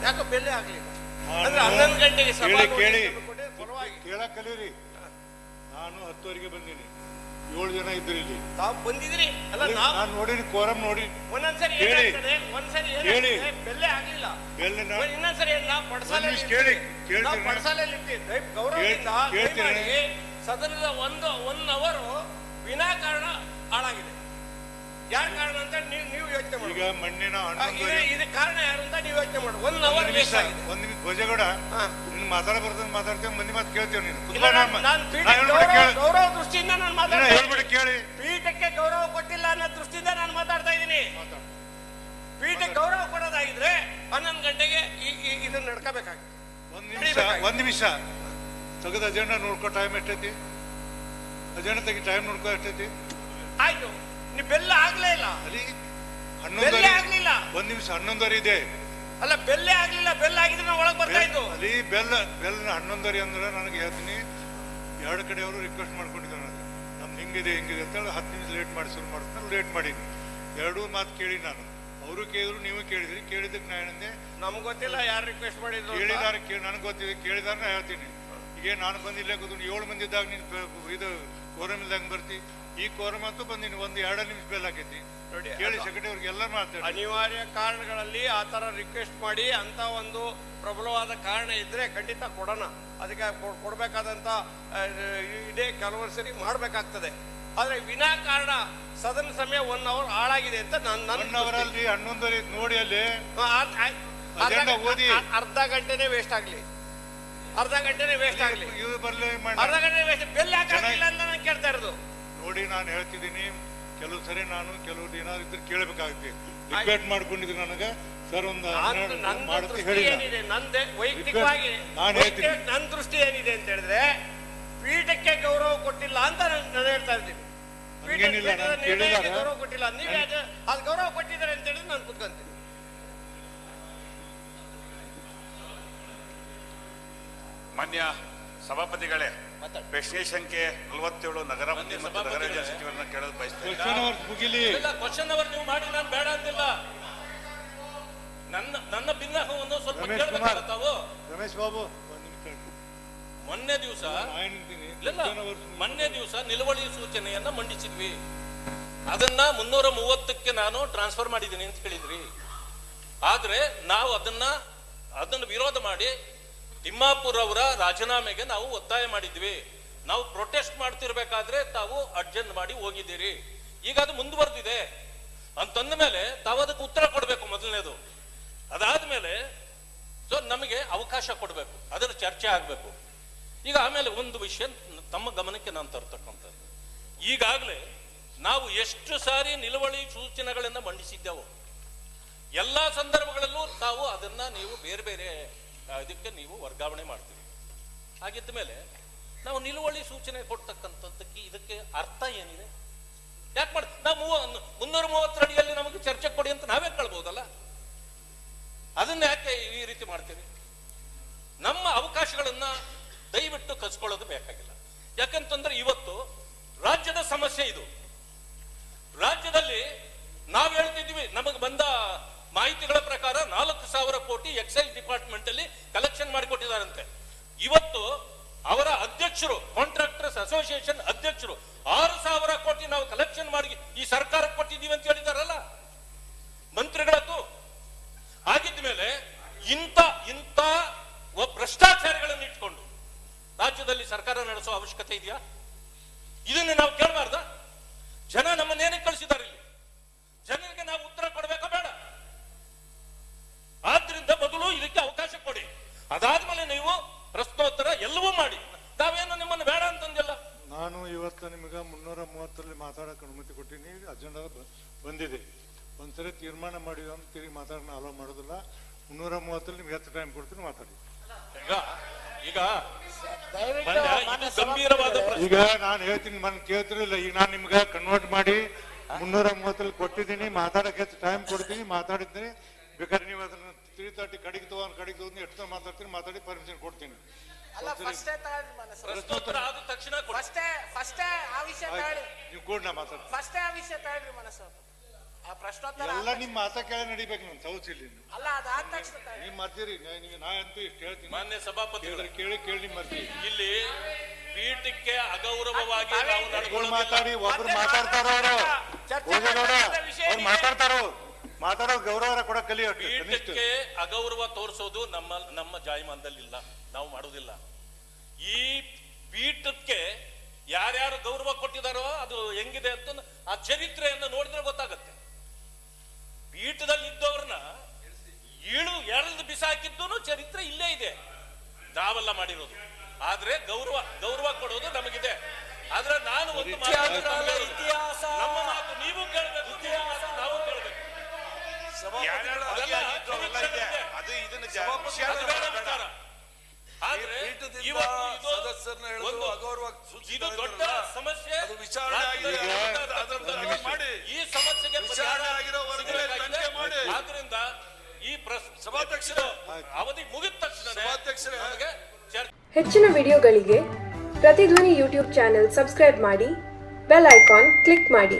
ಯಾಕೆ ಬೆಲೆ ಆಗ್ಲಿಲ್ಲ ಅಂದ್ರೆ 11 ಗಂಟೆಗೆ ಕೇಳಕ್ ಕಲೀರಿ. ನಾನು 10ವರೆಗೆ ಬಂದೀನಿ, 7 ಜನ ಇದ್ರಿ ಇಲ್ಲಿ. ತಾವು ಬಂದಿದ್ರಿ ಅಲ್ಲ? ನಾನು ನೋಡಿನಿ, ಕೋರಂ ನೋಡಿ. ಒಂದೊಂದ್ಸರಿ ಒಂದ್ಸರಿ ಬೆಲೆ ಆಗ್ಲಿಲ್ಲ, ಇನ್ನೊಂದ್ಸರಿ ಪಡಸಾಲೆಯಲ್ಲಿ ಗೌರವದಿಂದ ಸದನದ 1 ಅವರ್ ವಿನಾಕಾರಣ ಹಾಳಾಗಿದೆ. ಯಾರ ಕಾರಣ ಅಂತ ನೀವು ಯೋಚನೆ ಮಾಡಿ. ಈಗ ಮಣ್ಣಿನ ಇದಕ್ಕೆ ಕಾರಣ ಯಾರು ಅಂತ ನೀವು ಯೋಚನೆ ಮಾಡಿ. 1 ಅವರ್ ಒಂದ್ ನಿಮಿಷ ಧ್ವಜಗೌಡ, ನೀನು ಮಾತಾಡ ಬರ್ತದ ಮಾತಾಡ್ತೇವೆ, ಮಂದಿ ಮಾತು ಕೇಳ್ತೇವೆ. ನೀನು ಗೌರವ ದೃಷ್ಟಿಯಿಂದ ನಾನು ಹೇಳ್ಬಿಡಿ, ಕೇಳಿ. ಪೀಠಕ್ಕೆ ಗೌರವ ಕೊಟ್ಟಿಲ್ಲ ಅನ್ನೋ ದೃಷ್ಟಿಯಿಂದ ನಾನು ಮಾತಾಡ್ತಾ ಇದ್ದೀನಿ. ಪೀಠಕ್ಕೆ ಗೌರವ ಕೊಡೋದಾಗಿದ್ರೆ 11 ಗಂಟೆಗೆ ಇದನ್ನ ನಡ್ಕೋಬೇಕಾಗಿತ್ತು. ಒಂದ್ ನಿಮಿಷ ತೆಗೆದು ಅಜೆಂಡಾ ನೋಡ್ಕೋ, ಟೈಮ್ ಎಷ್ಟೈತಿ? ಅಜೆಂಡಾ ತೆಗಿ, ಟೈಮ್ ನೋಡ್ಕೋ ಎಷ್ಟೈತಿ? ಆಯ್ತು, ನೀವು ಬೆಲ್ಲ ಆಗ್ಲೇ ಇಲ್ಲ ಅಲ್ಲಿ. 11 ಆಗ್ಲಿಲ್ಲ. ಒಂದ್ ನಿಮಿಷ, 11 ಇದೆ ಅಲ್ಲ, ಬೆಲ್ಲ ಆಗ್ಲಿಲ್ಲ. ಬೆಲ್ಲ ಆಗಿದ್ರೆ ನಾವು ಒಳಗೆ ಬರ್ತಾ ಇದ್ದು. ಅಲ್ಲಿ ಬೆಲ್ಲ 11 ಅಂದ್ರೆ ನನಗೆ ಹೇಳ್ತೀನಿ, 2 ಕಡೆಯವರು ರಿಕ್ವೆಸ್ಟ್ ಮಾಡ್ಕೊಂಡಿದ್ದಾರೆ ನನಗೆ, ನಮ್ದು ಹಿಂಗಿದೆ ಅಂತ ಹೇಳಿ 10 ನಿಮಿಷ ಲೇಟ್ ಮಾಡಿ ಶುರು ಮಾಡ್ತಾರೆ. ಲೇಟ್ ಮಾಡೀನಿ, 2 ಮಾತು ಕೇಳಿ ನಾನು. ಅವರು ಕೇಳಿದ್ರು, ನೀವು ಕೇಳಿದ್ರಿ. ಕೇಳಿದಕ್ಕೆ ನಾ ಏನಂದೆ, ನಮ್ಗೆ ಗೊತ್ತಿಲ್ಲ ಯಾರು ರಿಕ್ವೆಸ್ಟ್ ಮಾಡಿದ್ರು. ಕೇಳಿದಾರೆ, ನನಗೆ ಗೊತ್ತಿದೆ. ಕೇಳಿದಾರ ನಾ ಹೇಳ್ತೀನಿ. ಈಗ ನಾನು ಬಂದು ಇಲ್ಲೇ ಕೂತ್ಕೊಂಡು 7 ಮಂದಿ ಇದ್ದಾಗ ನೀನು ಇದು ಕೋರಮ್ ಇಲ್ದಂಗೆ ಬರ್ತಿ. ಈ ಕೋರಮ್ ಅಂತೂ ಬಂದಿನಿ, 1-2 ನಿಮಿಷ ಬೆಲ್ಲ ಹಾಕೈತಿ. ಕೇಳಿ ಸೆಕ್ರೆಟರಿ ಅವ್ರಿಗೆ ಎಲ್ಲ ಮಾತಾಡಿ. ಅನಿವಾರ್ಯ ಕಾರಣಗಳಲ್ಲಿ ಆ ತರ ರಿಕ್ವೆಸ್ಟ್ ಮಾಡಿ ಅಂತ ಒಂದು ಪ್ರಬಲವಾದ ಕಾರಣ ಇದ್ರೆ ಖಂಡಿತ ಕೊಡೋಣ. ಅದಕ್ಕೆ ಕೊಡ್ಬೇಕಾದಂತ ಇದೇ ಕೆಲವರು ಸರಿ ಮಾಡ್ಬೇಕಾಗ್ತದೆ. ಆದ್ರೆ ವಿನಾಕಾರಣ ಸದನ ಸಮಯ 1 ಅವರ್ ಹಾಳಾಗಿದೆ ಅಂತ ನನ್ನ 1 ಅವರಲ್ಲಿ 11 ನೋಡಿ, ಅಲ್ಲಿ ಅರ್ಧ ಗಂಟೆನೇ ವೇಸ್ಟ್ ಆಗ್ಲಿ, ಅರ್ಧ ಗಂಟೆನೇ ವೇಸ್ಟ್ ಆಗ್ಲಿ, ಅರ್ಧ ಗಂಟೆ ವೇಸ್ಟ್. ಬೆಲ್ಲ ಹಾಕಿಲ್ಲ ಅಂತ ನಾನು ಕೇಳ್ತಾ ಇರೋದು. ನೋಡಿ, ನಾನು ಹೇಳ್ತಿದ್ದೀನಿ, ಕೆಲವು ಸರಿ ನಾನು ಕೆಲವು ಏನಾದ್ರು ಇದ್ರೆ ಕೇಳಬೇಕಾಗುತ್ತೆ. ರಿಕ್ವೆಸ್ಟ್ ಮಾಡ್ಕೊಂಡಿದ್ರು ನನಗೆ, ಸರ್ ಒಂದು ಏನಿದೆ ನಂದೇ ವೈಯಕ್ತಿಕವಾಗಿ ನನ್ನ ದೃಷ್ಟಿ ಏನಿದೆ ಅಂತ ಹೇಳಿದ್ರೆ, ಪೀಠಕ್ಕೆ ಗೌರವ ಕೊಟ್ಟಿಲ್ಲ ಅಂತ ನಾನು ಹೇಳ್ತಾ ಇದ್ದೀನಿ. ಪೀಠಕ್ಕೆ ಗೌರವ ಕೊಟ್ಟಿಲ್ಲ, ನೀವೇ ಅದು ಗೌರವ ಕೊಟ್ಟಿದ್ದಾರೆ ಅಂತ ಹೇಳಿದ್ರೆ ನಾನು ಕುತ್ಕೊಂತೀನಿ. ಮಾನ್ಯ ಸಭಾಪತಿಗಳೇ, ಪ್ರಶ್ನೆ ಸಂಖ್ಯೆ 47 ನಗರಾಭಿವೃದ್ಧಿ ಮತ್ತು ನಗರಾಭಿವೃದ್ಧಿ ಸಚಿವರನ್ನ ಕೇಳಲು ಬಯಸ್ತೇನೆ. ಕ್ವಶನ್ ಅವರ್ ನೀವು ಮಾಡಿ, ನಾನು ಬೇಡ ಅಂತಿಲ್ಲ. ನನ್ನ ಭಿನ್ನಾಹವನ್ನು ಸ್ವಲ್ಪ ಕೇಳಬೇಕಾಗುತ್ತಾವು. ರಮೇಶ್ ಬಾಬು, ಮೊನ್ನೆ ದಿವಸ ನಿಲುವಳಿ ಸೂಚನೆಯನ್ನ ಮಂಡಿಸಿದ್ವಿ. ಅದನ್ನ 330ಕ್ಕೆ ನಾನು ಟ್ರಾನ್ಸ್ಫರ್ ಮಾಡಿದ್ದೀನಿ ಅಂತ ಹೇಳಿದ್ರಿ. ಆದ್ರೆ ನಾವು ಅದನ್ನ ವಿರೋಧ ಮಾಡಿ ತಿಮ್ಮಾಪುರ್ ಅವರ ರಾಜೀನಾಮೆಗೆ ನಾವು ಒತ್ತಾಯ ಮಾಡಿದ್ವಿ. ನಾವು ಪ್ರೊಟೆಸ್ಟ್ ಮಾಡ್ತಿರ್ಬೇಕಾದ್ರೆ ತಾವು ಅಡ್ಜೆಂಟ್ ಮಾಡಿ ಹೋಗಿದ್ದೀರಿ. ಈಗ ಅದು ಮುಂದುವರೆದಿದೆ ಅಂತಂದ ಮೇಲೆ ತಾವು ಅದಕ್ಕೆ ಉತ್ತರ ಕೊಡಬೇಕು ಮೊದಲನೇದು. ಅದಾದ್ಮೇಲೆ ನಮಗೆ ಅವಕಾಶ ಕೊಡಬೇಕು, ಅದರ ಚರ್ಚೆ ಆಗ್ಬೇಕು. ಈಗ ಆಮೇಲೆ ಒಂದು ವಿಷಯ ತಮ್ಮ ಗಮನಕ್ಕೆ ನಾನು ತರ್ತಕ್ಕಂಥದ್ದು, ಈಗಾಗಲೇ ನಾವು ಎಷ್ಟು ಸಾರಿ ನಿಲುವಳಿ ಸೂಚನೆಗಳನ್ನ ಮಂಡಿಸಿದ್ದೆವು. ಎಲ್ಲಾ ಸಂದರ್ಭಗಳಲ್ಲೂ ತಾವು ಅದನ್ನ ನೀವು ಬೇರೆ ಬೇರೆ ಇದಕ್ಕೆ ನೀವು ವರ್ಗಾವಣೆ ಮಾಡ್ತೀವಿ. ಹಾಗಿದ್ದ ಮೇಲೆ ನಾವು ನಿಲುವಳಿ ಸೂಚನೆ ಕೊಡ್ತಕ್ಕಂಥದ್ದಕ್ಕೆ ಇದಕ್ಕೆ ಅರ್ಥ ಏನಿದೆ? ಯಾಕೆ ಮಾಡ್ತೀವಿ ನಾವು? 330 ಅಡಿಯಲ್ಲಿ ನಮಗೆ ಚರ್ಚೆ ಕೊಡಿ ಅಂತ ನಾವೇ ಕೇಳ್ಬೋದಲ್ಲ, ಅದನ್ನ ಯಾಕೆ ಈ ರೀತಿ ಮಾಡ್ತೀವಿ? ನಮ್ಮ ಅವಕಾಶಗಳನ್ನ ದಯವಿಟ್ಟು ಕಚ್ಕೊಳ್ಳೋದು ಬೇಕಾಗಿಲ್ಲ. ಯಾಕಂತಂದ್ರೆ ಇವತ್ತು ರಾಜ್ಯದ ಸಮಸ್ಯೆ ಇದು. ರಾಜ್ಯದಲ್ಲಿ ನಾವು ಹೇಳ್ತಿದ್ವಿ, ನಮಗೆ ಬಂದ ಮಾಹಿತಿಗಳ ಪ್ರಕಾರ 4,000 ಕೋಟಿ ಎಕ್ಸೈಸ್ ಡಿಪಾರ್ಟ್ಮೆಂಟ್ ಅಲ್ಲಿ ಕಲೆಕ್ಷನ್ ಮಾಡಿಕೊಟ್ಟಿದ್ದಾರಂತೆ. ಇವತ್ತು ಅವರ ಅಧ್ಯಕ್ಷರು, ಕಾಂಟ್ರಾಕ್ಟರ್ಸ್ ಅಸೋಸಿಯೇಷನ್ ಅಧ್ಯಕ್ಷರು 6,000 ಕೋಟಿ ನಾವು ಕಲೆಕ್ಷನ್ ಮಾಡಿ ಈ ಸರ್ಕಾರಕ್ಕೆ ಕೊಟ್ಟಿದ್ದೀವಿ ಅಂತ ಹೇಳಿದಾರಲ್ಲ ಮಂತ್ರಿಗಳದ್ದು. ಆಗಿದ್ಮೇಲೆ ಇಂಥ ಭ್ರಷ್ಟಾಚಾರಿಗಳನ್ನು ಇಟ್ಕೊಂಡು ರಾಜ್ಯದಲ್ಲಿ ಸರ್ಕಾರ ನಡೆಸೋ ಅವಶ್ಯಕತೆ ಇದೆಯಾ? ಇದನ್ನು ನಾವು ಕೇಳಬಾರ್ದ? ಜನ ನಮ್ಮನ್ನೇನೆ ಕಳಿಸಿದ್ದಾರೆ ಇಲ್ಲಿ, ಜನರಿಗೆ ನಾವು ಉತ್ತರ ಕೊಡಬೇಕಾ ಬೇಡ? ಆದ್ರಿಂದ ಮೊದಲು ಇದಕ್ಕೆ ಅವಕಾಶ ಕೊಡಿ, ಅದಾದ್ಮೇಲೆ ನೀವು ಪ್ರಶ್ನೋತ್ತರ ಎಲ್ಲವೂ ಮಾಡಿ. ನಾವೇನು ನಿಮ್ಮನ್ನು ಬೇಡ ಅಂತಂದಿಲ್ಲ. ನಾನು ಇವತ್ತು ನಿಮಗೆ 330ರಲ್ಲಿ ಮಾತಾಡಕ್ಕೆ ಅನುಮತಿ ಕೊಟ್ಟಿನಿ. ಅಜೆಂಡಾ ಬಂದಿದೆ, ಒಂದ್ಸರಿ ತೀರ್ಮಾನ ಮಾಡಿದ ಅಂತ ತಿರುಗಿ ಮಾತಾಡೋಣ ಅಲೋ ಮಾಡೋದಿಲ್ಲ. 330ರಲ್ಲಿ ನಿಮ್ಗೆ ಹೆಚ್ಚು ಟೈಮ್ ಕೊಡ್ತೀನಿ, ಮಾತಾಡಿ. ಈಗ ನಾನು ಹೇಳ್ತೀನಿ, ಮನ್ ಕೇಳ್ತಿರಲಿಲ್ಲ. ಈಗ ನಾನು ನಿಮ್ಗೆ ಕನ್ವರ್ಟ್ ಮಾಡಿ 330ರಲ್ಲಿ ಕೊಟ್ಟಿದ್ದೀನಿ. ಮಾತಾಡಕ್ಕೆ ಹೆಚ್ಚು ಟೈಮ್ ಕೊಡ್ತೀನಿ, ಮಾತಾಡಿದ್ದೀನಿ. ಬೇಕಾದ್ರೆ ನೀವು ಅದನ್ನ 3:30 ಕಡೆಗೆ ತಗೊಂಡು ಎಷ್ಟು ಮಾತಾಡ್ತೀನಿ, ಮಾತಾಡಿ ಪರ್ಮಿಷನ್ ಕೊಡ್ತೀನಿ. ನೀವು ಕೂಡ ನಾ ಮಾತಾಡ್ತೀನಿ. ಎಲ್ಲ ನಿಮ್ಮ ಮಾತ ಕೇಳಿ ನಡಿಬೇಕು ನಾನು ಸೌತ್ ಇಲ್ಲಿ ಅಲ್ಲ ಅದಾದ ತಕ್ಷಣ ನಿಮ್ಮ ಮರ್ತೀರಿ ನಾ ಅಂತೂ ಇಷ್ಟು ಹೇಳ್ತೀನಿ ಮಾನ್ಯ ಸಭಾಪತಿಗಳು ಕೇಳಿ ನಿಮ್ಮ ಮರ್ತೀವಿ ಇಲ್ಲಿ ಪೀಠಕ್ಕೆ ಅಗೌರವವಾಗಿ ನಾವು ಒಬ್ರು ನಡ್ಕೊಳ್ಳೋದಿಲ್ಲ. ಮಾತಾಡಿ ಒಬ್ರು ಮಾತಾಡ್ತಾರ ಅವ್ರು ಮಾತಾಡೋ ಗೌರವ ಕೂಡ ಕಲಿಯೋಕೆ ಕನಿಷ್ಠ ಪೀಠಕ್ಕೆ ಅಗೌರವ ತೋರಿಸೋದು ನಮ್ಮ ಜಾಯಮಾನದಲ್ಲಿಲ್ಲ, ನಾವು ಮಾಡುವುದಿಲ್ಲ. ಈ ಪೀಠಕ್ಕೆ ಯಾರ್ಯಾರು ಗೌರವ ಕೊಟ್ಟಿದಾರೋ ಅದು ಹೆಂಗಿದೆ ಅಂತ ಆ ಚರಿತ್ರೆಯನ್ನು ನೋಡಿದ್ರೆ ಗೊತ್ತಾಗತ್ತೆ. ಪೀಠದಲ್ಲಿ ಇದ್ದವ್ರನ್ನ ಎಳೆದು ಬಿಸಾಕಿದ್ದು ಚರಿತ್ರೆ ಇಲ್ಲೇ ಇದೆ, ನಾವೆಲ್ಲ ಮಾಡಿರೋದು. ಆದ್ರೆ ಗೌರವ ಕೊಡೋದು ನಮಗಿದೆ. ಆದ್ರೆ ನಾನು ಒಂದು ಇತಿಹಾಸ ನಮ್ಮ ಮಾತು ನೀವು ಕೇಳಬೇಕು, ಇತಿಹಾಸ ನಾವು ಕೇಳಬೇಕು. ಅದು ಇದನ್ನ ಆದ್ರೆ ಸದಸ್ಯರನ್ನ ಒಂದು ಅಗೌರವ ಇದು ದೊಡ್ಡ ಸಮಸ್ಯೆ. ಅದು ವಿಚಾರಣೆ ಆಗಿದೆ. ಮಾಡಿ ಈ ಸಮಸ್ಯೆಗೆ ವಿಚಾರಣೆ ಆಗಿರೋವರೆಗೆ ತನಿಖೆ ಮಾಡಿ. ಆದ್ರಿಂದ ಈ ಸಭಾಧ್ಯಕ್ಷರೇ, ಅವಧಿ ಮುಗಿದ ತಕ್ಷಣ ಸಭಾಧ್ಯಕ್ಷರೇ, ನಮಗೆ ಹೆಚ್ಚಿನ ವಿಡಿಯೋಗಳಿಗೆ ಪ್ರತಿಧ್ವನಿ ಯೂಟ್ಯೂಬ್ ಚಾನೆಲ್ ಸಬ್ಸ್ಕ್ರೈಬ್ ಮಾಡಿ, ಬೆಲ್ ಐಕಾನ್ ಕ್ಲಿಕ್ ಮಾಡಿ.